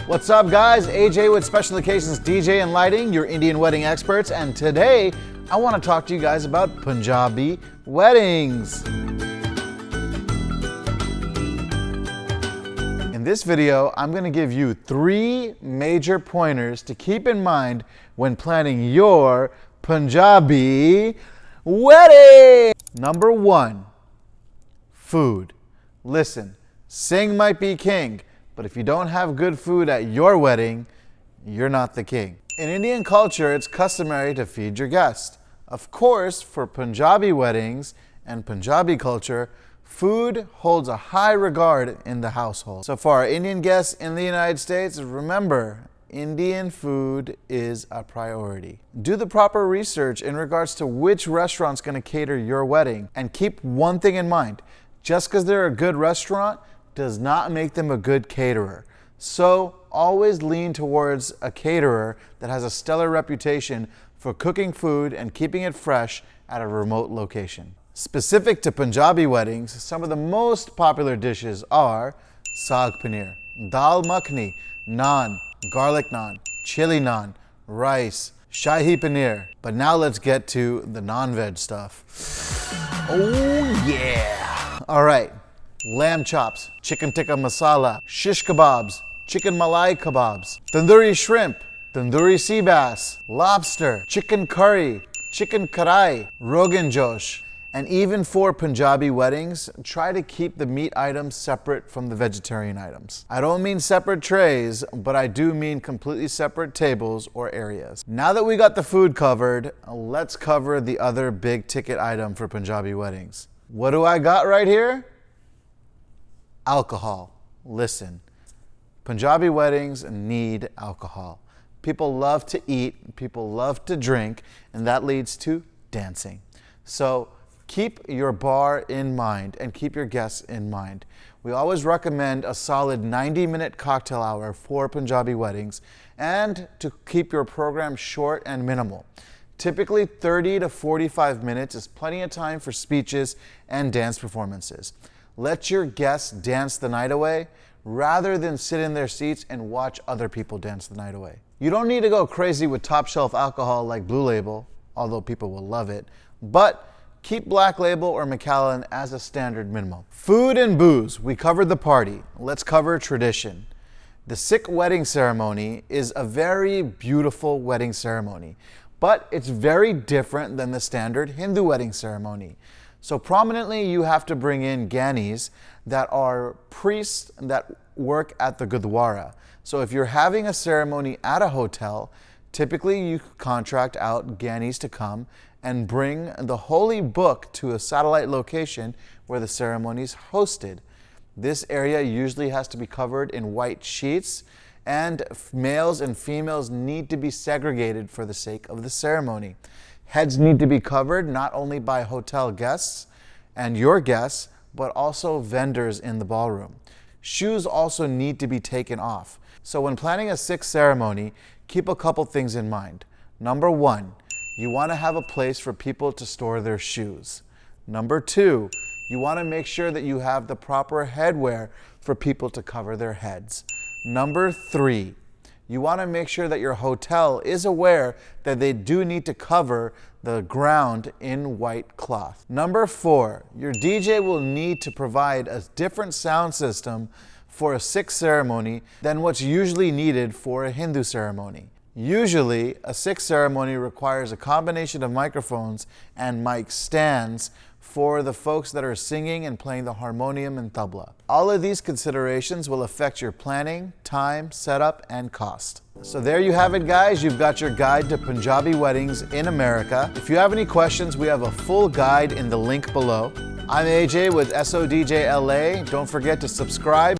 What's up guys, AJ with Special Occasions DJ and Lighting, your Indian wedding experts, and today I want to talk to you guys about Punjabi weddings. In this video, I'm going to give you 3 major pointers to keep in mind when planning your Punjabi wedding. Number 1, food. Listen, sing might be king, but if you don't have good food at your wedding, you're not the king. In Indian culture, it's customary to feed your guests. Of course, for Punjabi weddings and Punjabi culture, food holds a high regard in the household. So for our Indian guests in the United States, remember, Indian food is a priority. Do the proper research in regards to which restaurant's going to cater your wedding. And keep one thing in mind, just because they're a good restaurant does not make them a good caterer. So always lean towards a caterer that has a stellar reputation for cooking food and keeping it fresh at a remote location. Specific to Punjabi weddings, some of the most popular dishes are saag paneer, dal makhani, naan, garlic naan, chili naan, rice, shahi paneer. But now let's get to the non-veg stuff. Oh yeah! All right, lamb chops, chicken tikka masala, shish kebabs, chicken malai kebabs, tandoori shrimp, tandoori sea bass, lobster, chicken curry, chicken karai, rogan josh. And even for Punjabi weddings, try to keep the meat items separate from the vegetarian items. I don't mean separate trays, but I do mean completely separate tables or areas. Now that we got the food covered, let's cover the other big ticket item for Punjabi weddings. What do I got right here? Alcohol. Listen, Punjabi weddings need alcohol. People love to eat, people love to drink, and that leads to dancing. So keep your bar in mind and keep your guests in mind. We always recommend a solid 90-minute cocktail hour for Punjabi weddings and to keep your program short and minimal. Typically 30 to 45 minutes is plenty of time for speeches and dance performances. Let your guests dance the night away rather than sit in their seats and watch other people dance the night away. You don't need to go crazy with top shelf alcohol like Blue Label, although people will love it, but keep Black Label or Macallan as a standard minimum. Food and booze, we covered the party. Let's cover tradition. The Sikh wedding ceremony is a very beautiful wedding ceremony, but it's very different than the standard Hindu wedding ceremony. So prominently, you have to bring in gyanis that are priests that work at the Gurdwara. So if you're having a ceremony at a hotel, typically you contract out gyanis to come and bring the holy book to a satellite location where the ceremony is hosted. This area usually has to be covered in white sheets, and males and females need to be segregated for the sake of the ceremony. Heads need to be covered not only by hotel guests and your guests, but also vendors in the ballroom. Shoes also need to be taken off. So when planning a Sikh ceremony, keep a couple things in mind. Number 1, you want to have a place for people to store their shoes. Number 2, you want to make sure that you have the proper headwear for people to cover their heads. Number 3, you want to make sure that your hotel is aware that they do need to cover the ground in white cloth. Number 4, your DJ will need to provide a different sound system for a Sikh ceremony than what's usually needed for a Hindu ceremony. Usually, a Sikh ceremony requires a combination of microphones and mic stands for the folks that are singing and playing the harmonium and tabla. All of these considerations will affect your planning, time, setup, and cost. So there you have it, guys. You've got your guide to Punjabi weddings in America. If you have any questions, we have a full guide in the link below. I'm AJ with SODJ LA. Don't forget to subscribe.